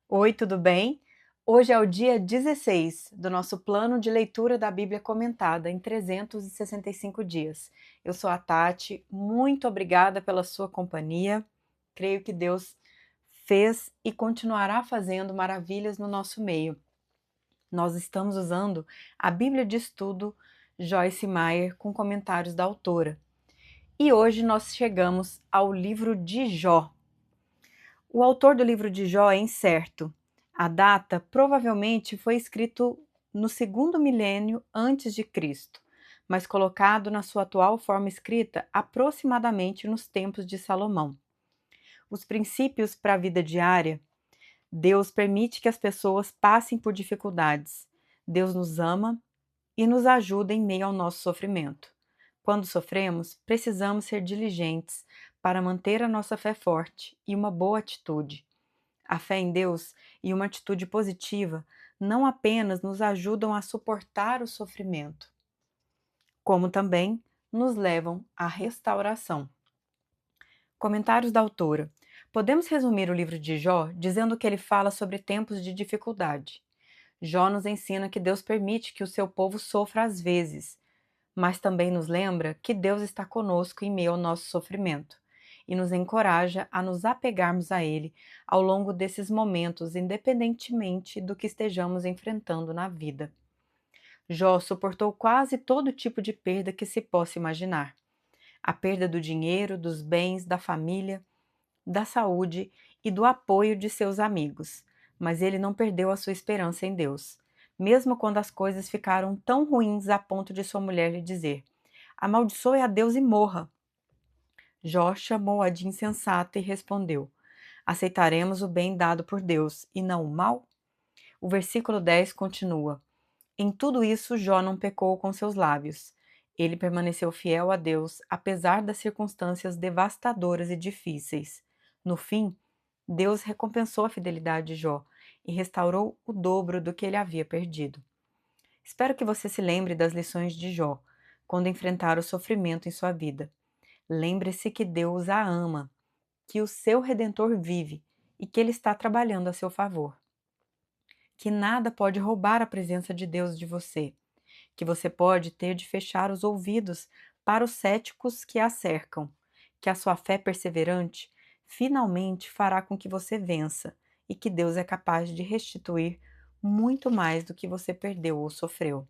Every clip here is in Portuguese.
Oi, tudo bem? Hoje é o dia 16 do nosso plano de leitura da Bíblia comentada em 365 dias. Eu sou a Tati, muito obrigada pela sua companhia. Creio que Deus fez e continuará fazendo maravilhas no nosso meio. Nós estamos usando a Bíblia de Estudo Joyce Meyer com comentários da autora. E hoje nós chegamos ao livro de Jó. O autor do livro de Jó é incerto. A data provavelmente foi escrito no segundo milênio antes de Cristo, mas colocado na sua atual forma escrita aproximadamente nos tempos de Salomão. Os princípios para a vida diária. Deus permite que as pessoas passem por dificuldades. Deus nos ama e nos ajuda em meio ao nosso sofrimento. Quando sofremos, precisamos ser diligentes para manter a nossa fé forte e uma boa atitude. A fé em Deus e uma atitude positiva não apenas nos ajudam a suportar o sofrimento, como também nos levam à restauração. Comentários da autora. Podemos resumir o livro de Jó dizendo que ele fala sobre tempos de dificuldade. Jó nos ensina que Deus permite que o seu povo sofra às vezes, mas também nos lembra que Deus está conosco em meio ao nosso sofrimento e nos encoraja a nos apegarmos a Ele ao longo desses momentos, independentemente do que estejamos enfrentando na vida. Jó suportou quase todo tipo de perda que se possa imaginar: a perda do dinheiro, dos bens, da família, da saúde e do apoio de seus amigos, mas ele não perdeu a sua esperança em Deus. Mesmo quando as coisas ficaram tão ruins a ponto de sua mulher lhe dizer: amaldiçoe a Deus e morra. Jó chamou-a de insensata e respondeu: aceitaremos o bem dado por Deus e não o mal? O versículo 10 continua: em tudo isso, Jó não pecou com seus lábios. Ele permaneceu fiel a Deus, apesar das circunstâncias devastadoras e difíceis. No fim, Deus recompensou a fidelidade de Jó e restaurou o dobro do que ele havia perdido. Espero que você se lembre das lições de Jó quando enfrentar o sofrimento em sua vida. Lembre-se que Deus a ama, que o seu Redentor vive e que ele está trabalhando a seu favor. Que nada pode roubar a presença de Deus de você, que você pode ter de fechar os ouvidos para os céticos que a cercam, que a sua fé perseverante finalmente fará com que você vença e que Deus é capaz de restituir muito mais do que você perdeu ou sofreu.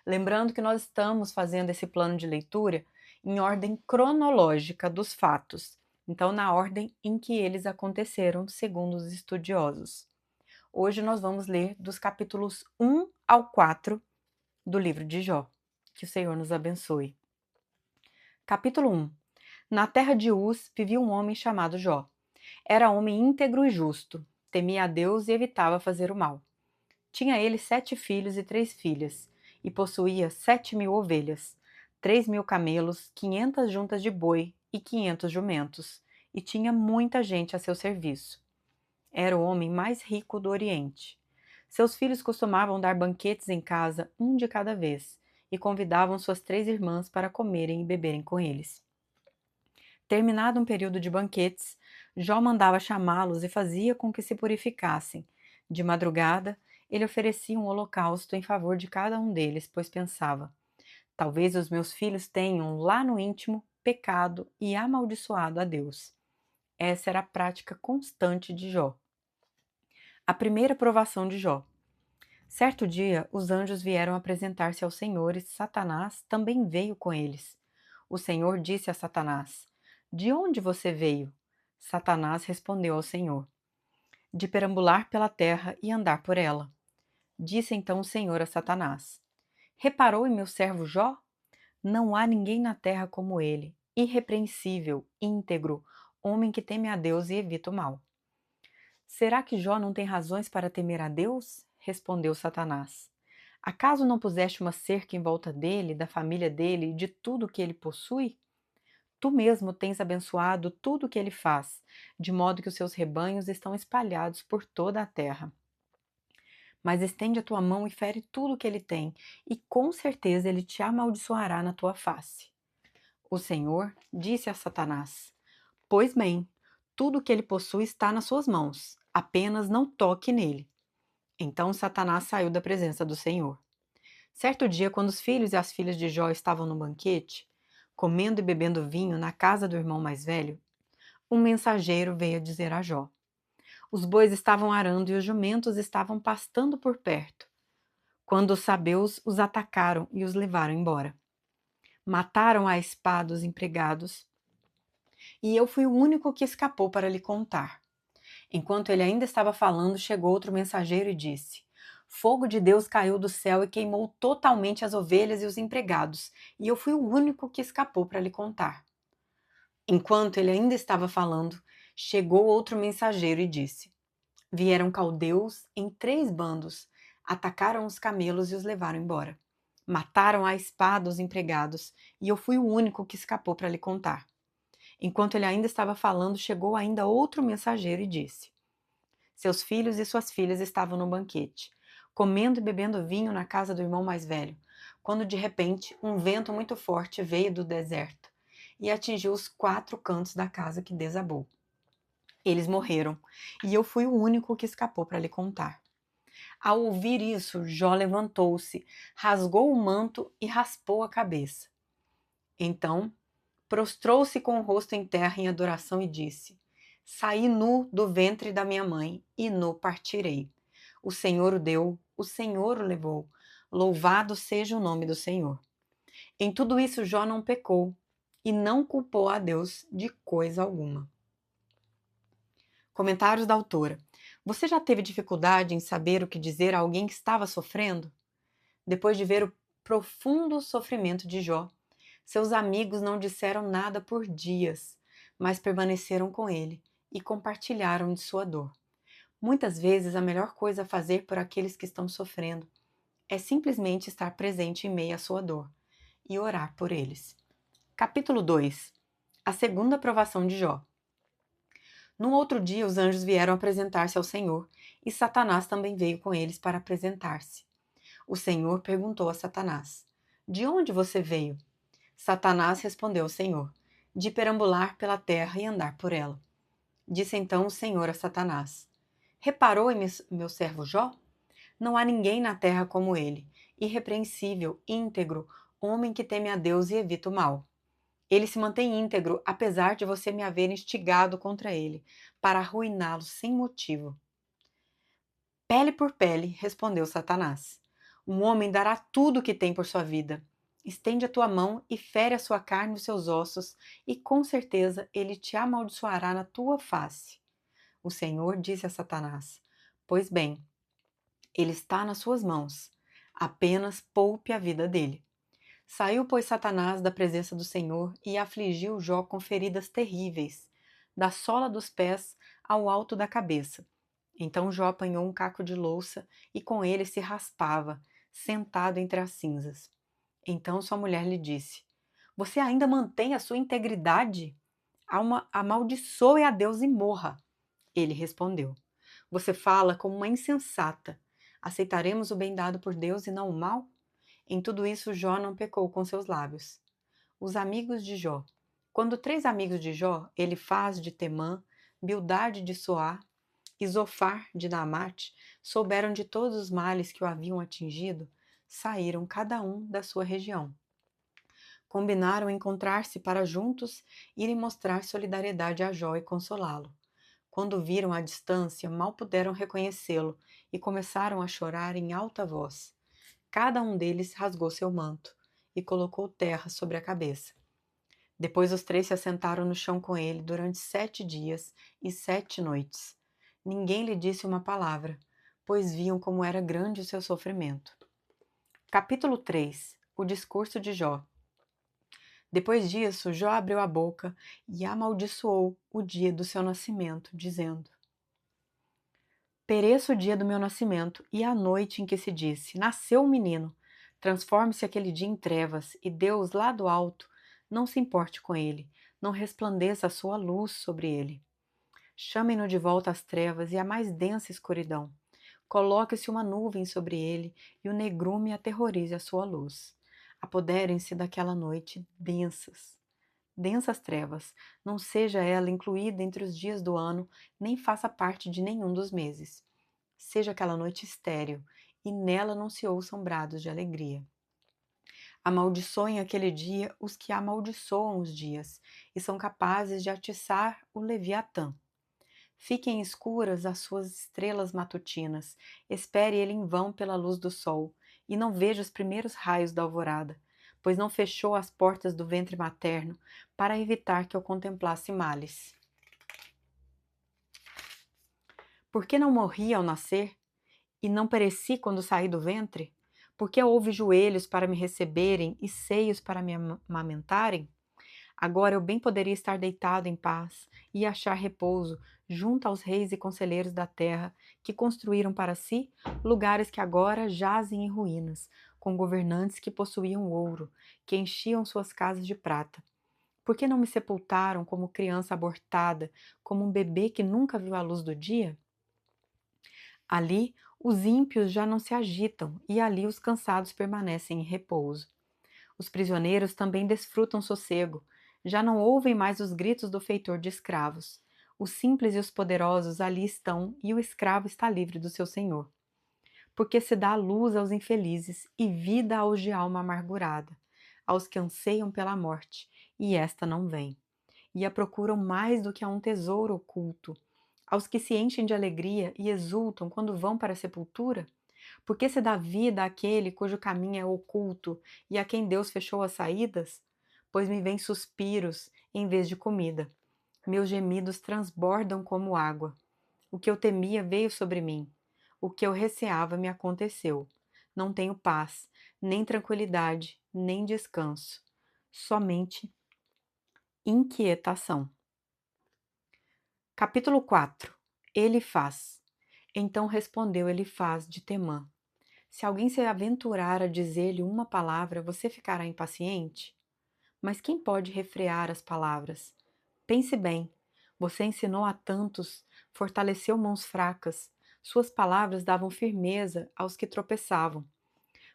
Lembrando que nós estamos fazendo esse plano de leitura em ordem cronológica dos fatos, então na ordem em que eles aconteceram, segundo os estudiosos. Hoje nós vamos ler dos capítulos 1 ao 4 do livro de Jó. Que o Senhor nos abençoe. Capítulo 1. Na terra de Uz vivia um homem chamado Jó. Era homem íntegro e justo, temia a Deus e evitava fazer o mal. Tinha ele 7 filhos e 3 filhas, e possuía 7.000 ovelhas, 3.000 camelos, 500 juntas de boi e 500 jumentos, e tinha muita gente a seu serviço. Era o homem mais rico do Oriente. Seus filhos costumavam dar banquetes em casa, um de cada vez, e convidavam suas 3 irmãs para comerem e beberem com eles. Terminado um período de banquetes, Jó mandava chamá-los e fazia com que se purificassem. De madrugada, ele oferecia um holocausto em favor de cada um deles, pois pensava: talvez os meus filhos tenham, lá no íntimo, pecado e amaldiçoado a Deus. Essa era a prática constante de Jó. A primeira provação de Jó. Certo dia, os anjos vieram apresentar-se ao Senhor e Satanás também veio com eles. O Senhor disse a Satanás: de onde você veio? Satanás respondeu ao Senhor: de perambular pela terra e andar por ela. Disse então o Senhor a Satanás: reparou em meu servo Jó? Não há ninguém na terra como ele, irrepreensível, íntegro, homem que teme a Deus e evita o mal. Será que Jó não tem razões para temer a Deus? Respondeu Satanás. Acaso não puseste uma cerca em volta dele, da família dele e de tudo o que ele possui? Tu mesmo tens abençoado tudo o que ele faz, de modo que os seus rebanhos estão espalhados por toda a terra. Mas estende a tua mão e fere tudo o que ele tem, e com certeza ele te amaldiçoará na tua face. O Senhor disse a Satanás: pois bem, tudo o que ele possui está nas suas mãos. apenas não toque nele. Então Satanás saiu da presença do Senhor. Certo dia, quando os filhos e as filhas de Jó estavam no banquete, comendo e bebendo vinho na casa do irmão mais velho, um mensageiro veio dizer a Jó: os bois estavam arando e os jumentos estavam pastando por perto, quando os sabeus os atacaram e os levaram embora. Mataram à espada os empregados, e eu fui o único que escapou para lhe contar. Enquanto ele ainda estava falando, chegou outro mensageiro e disse: fogo de Deus caiu do céu e queimou totalmente as ovelhas e os empregados, e eu fui o único que escapou para lhe contar. Enquanto ele ainda estava falando, chegou outro mensageiro e disse: vieram caldeus em 3 bandos, atacaram os camelos e os levaram embora. Mataram à espada os empregados, e eu fui o único que escapou para lhe contar. Enquanto ele ainda estava falando, chegou ainda outro mensageiro e disse: seus filhos e suas filhas estavam no banquete, comendo e bebendo vinho na casa do irmão mais velho, quando de repente um vento muito forte veio do deserto e atingiu os 4 cantos da casa, que desabou. Eles morreram, e eu fui o único que escapou para lhe contar. Ao ouvir isso, Jó levantou-se, rasgou o manto e raspou a cabeça. Então, prostrou-se com o rosto em terra em adoração e disse: saí nu do ventre da minha mãe, e nu partirei. O Senhor o deu, o Senhor o levou. Louvado seja o nome do Senhor. Em tudo isso, Jó não pecou e não culpou a Deus de coisa alguma. Comentários da autora. Você já teve dificuldade em saber o que dizer a alguém que estava sofrendo? Depois de ver o profundo sofrimento de Jó, seus amigos não disseram nada por dias, mas permaneceram com ele e compartilharam de sua dor. Muitas vezes a melhor coisa a fazer por aqueles que estão sofrendo é simplesmente estar presente em meio à sua dor e orar por eles. Capítulo 2. A segunda provação de Jó. No outro dia, os anjos vieram apresentar-se ao Senhor, e Satanás também veio com eles para apresentar-se. O Senhor perguntou a Satanás: de onde você veio? Satanás respondeu ao Senhor: de perambular pela terra e andar por ela. Disse então o Senhor a Satanás: reparou em meu servo Jó? Não há ninguém na terra como ele, irrepreensível, íntegro, homem que teme a Deus e evita o mal. Ele se mantém íntegro, apesar de você me haver instigado contra ele, para arruiná-lo sem motivo. Pele por pele, respondeu Satanás. Um homem dará tudo o que tem por sua vida. Estende a tua mão e fere a sua carne e os seus ossos, e com certeza ele te amaldiçoará na tua face. O Senhor disse a Satanás: pois bem, ele está nas suas mãos. Apenas poupe a vida dele. Saiu, pois, Satanás da presença do Senhor e afligiu Jó com feridas terríveis, da sola dos pés ao alto da cabeça. Então Jó apanhou um caco de louça e com ele se raspava, sentado entre as cinzas. Então sua mulher lhe disse: você ainda mantém a sua integridade? Amaldiçoe a Deus e morra. Ele respondeu: você fala como uma insensata. Aceitaremos o bem dado por Deus e não o mal? Em tudo isso, Jó não pecou com seus lábios. Os amigos de Jó. Quando 3 amigos de Jó, Elifaz de Temã, Bildade de Soar e Zofar de Naamate, souberam de todos os males que o haviam atingido, saíram cada um da sua região. Combinaram encontrar-se para juntos irem mostrar solidariedade a Jó e consolá-lo. Quando viram à distância, mal puderam reconhecê-lo e começaram a chorar em alta voz. Cada um deles rasgou seu manto e colocou terra sobre a cabeça. Depois os 3 se assentaram no chão com ele durante 7 dias e 7 noites. Ninguém lhe disse uma palavra, pois viam como era grande o seu sofrimento. Capítulo 3. O discurso de Jó. Depois disso, Jó abriu a boca e amaldiçoou o dia do seu nascimento, dizendo: pereça o dia do meu nascimento e a noite em que se disse: nasceu um menino. Transforme-se aquele dia em trevas, e Deus, lá do alto, não se importe com ele, não resplandeça a sua luz sobre ele. Chamem-no de volta às trevas e à mais densa escuridão. Coloque-se uma nuvem sobre ele, e o negrume aterrorize a sua luz. Apoderem-se daquela noite densas, densas trevas, não seja ela incluída entre os dias do ano, nem faça parte de nenhum dos meses. Seja aquela noite estéril, e nela não se ouçam brados de alegria. Amaldiçoem aquele dia os que amaldiçoam os dias, e são capazes de atiçar o Leviatã. Fiquem escuras as suas estrelas matutinas, espere ele em vão pela luz do sol, e não veja os primeiros raios da alvorada, pois não fechou as portas do ventre materno para evitar que eu contemplasse males. Por que não morri ao nascer, e não pereci quando saí do ventre? Por que houve joelhos para me receberem e seios para me amamentarem? Agora eu bem poderia estar deitado em paz e achar repouso junto aos reis e conselheiros da terra que construíram para si lugares que agora jazem em ruínas, com governantes que possuíam ouro, que enchiam suas casas de prata. Por que não me sepultaram como criança abortada, como um bebê que nunca viu a luz do dia? Ali os ímpios já não se agitam e ali os cansados permanecem em repouso. Os prisioneiros também desfrutam sossego, já não ouvem mais os gritos do feitor de escravos. Os simples e os poderosos ali estão e o escravo está livre do seu senhor. Porque se dá luz aos infelizes e vida aos de alma amargurada, aos que anseiam pela morte, e esta não vem, e a procuram mais do que a um tesouro oculto, aos que se enchem de alegria e exultam quando vão para a sepultura? Porque se dá vida àquele cujo caminho é oculto e a quem Deus fechou as saídas? Pois me vêm suspiros em vez de comida. Meus gemidos transbordam como água. O que eu temia veio sobre mim. O que eu receava me aconteceu. Não tenho paz, nem tranquilidade, nem descanso. Somente inquietação. Capítulo 4. Elifaz. Então respondeu Elifaz de Temã: Se alguém se aventurar a dizer-lhe uma palavra, você ficará impaciente? Mas quem pode refrear as palavras? Pense bem. Você ensinou a tantos, fortaleceu mãos fracas. Suas palavras davam firmeza aos que tropeçavam.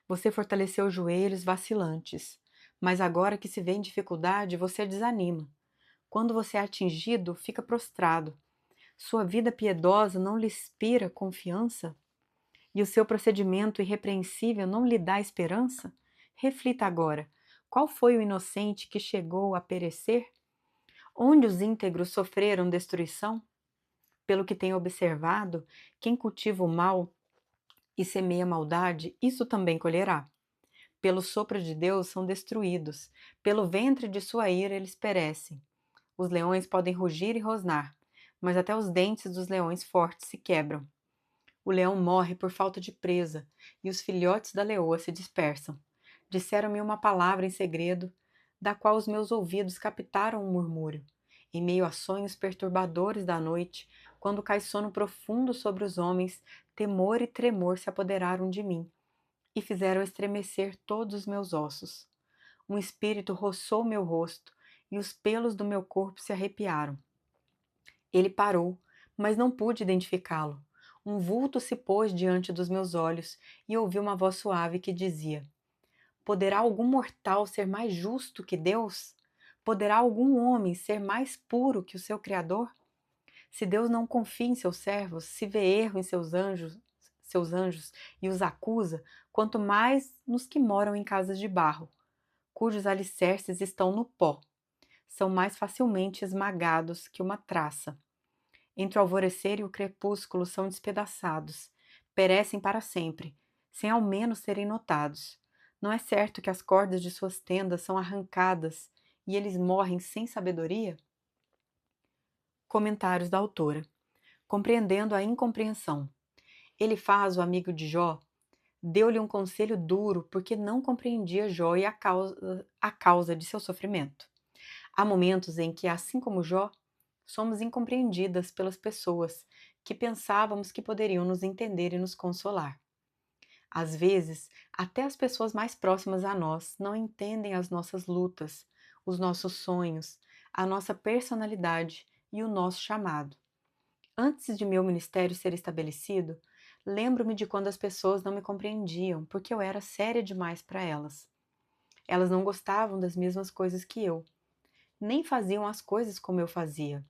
Você fortaleceu joelhos vacilantes. Mas agora que se vê em dificuldade, você desanima. Quando você é atingido, fica prostrado. Sua vida piedosa não lhe inspira confiança? E o seu procedimento irrepreensível não lhe dá esperança? Reflita agora: qual foi o inocente que chegou a perecer? Onde os íntegros sofreram destruição? Pelo que tenho observado, quem cultiva o mal e semeia maldade, isso também colherá. Pelo sopro de Deus são destruídos, pelo ventre de sua ira eles perecem. Os leões podem rugir e rosnar, mas até os dentes dos leões fortes se quebram. O leão morre por falta de presa, e os filhotes da leoa se dispersam. Disseram-me uma palavra em segredo, da qual os meus ouvidos captaram um murmúrio. Em meio a sonhos perturbadores da noite, quando cai sono profundo sobre os homens, temor e tremor se apoderaram de mim, e fizeram estremecer todos os meus ossos. Um espírito roçou meu rosto, e os pelos do meu corpo se arrepiaram. Ele parou, mas não pude identificá-lo. Um vulto se pôs diante dos meus olhos e ouvi uma voz suave que dizia: Poderá algum mortal ser mais justo que Deus? Poderá algum homem ser mais puro que o seu Criador? Se Deus não confia em seus servos, se vê erro em seus anjos e os acusa, quanto mais nos que moram em casas de barro, cujos alicerces estão no pó, são mais facilmente esmagados que uma traça. Entre o alvorecer e o crepúsculo são despedaçados, perecem para sempre, sem ao menos serem notados. Não é certo que as cordas de suas tendas são arrancadas e eles morrem sem sabedoria? Comentários da autora. Compreendendo a incompreensão. Elifaz, o amigo de Jó, deu-lhe um conselho duro porque não compreendia Jó e a causa de seu sofrimento. Há momentos em que, assim como Jó, somos incompreendidas pelas pessoas que pensávamos que poderiam nos entender e nos consolar. Às vezes, até as pessoas mais próximas a nós não entendem as nossas lutas, os nossos sonhos, a nossa personalidade e o nosso chamado. Antes de meu ministério ser estabelecido, lembro-me de quando as pessoas não me compreendiam porque eu era séria demais para elas. Elas não gostavam das mesmas coisas que eu. nem faziam as coisas como eu fazia.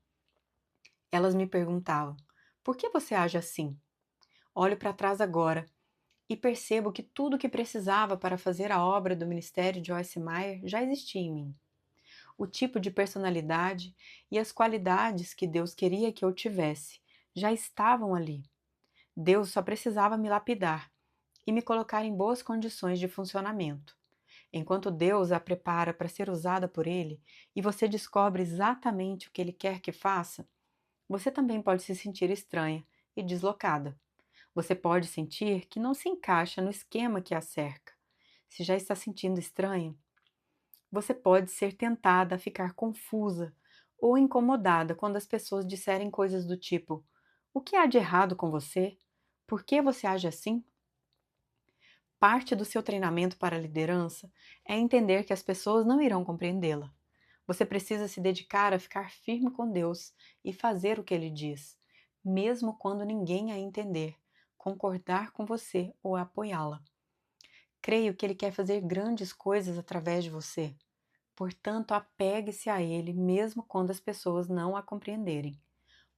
Elas me perguntavam: por que você age assim? Olho para trás agora e percebo que tudo o que precisava para fazer a obra do ministério de Joyce Meyer já existia em mim. O tipo de personalidade e as qualidades que Deus queria que eu tivesse já estavam ali. Deus só precisava me lapidar e me colocar em boas condições de funcionamento. Enquanto Deus a prepara para ser usada por Ele e você descobre exatamente o que Ele quer que faça, você também pode se sentir estranha e deslocada. Você pode sentir que não se encaixa no esquema que a cerca. Se já está sentindo estranha, você pode ser tentada a ficar confusa ou incomodada quando as pessoas disserem coisas do tipo: o que há de errado com você? Por que você age assim? Parte do seu treinamento para a liderança é entender que as pessoas não irão compreendê-la. Você precisa se dedicar a ficar firme com Deus e fazer o que Ele diz, mesmo quando ninguém a entender, concordar com você ou apoiá-la. Creio que Ele quer fazer grandes coisas através de você. Portanto, apegue-se a Ele mesmo quando as pessoas não a compreenderem.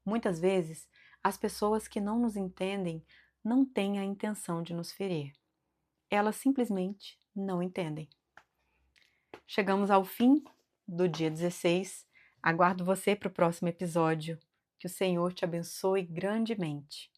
Muitas vezes, as pessoas que não nos entendem não têm a intenção de nos ferir. Elas simplesmente não entendem. Chegamos ao fim do dia 16. Aguardo você para o próximo episódio. Que o Senhor te abençoe grandemente.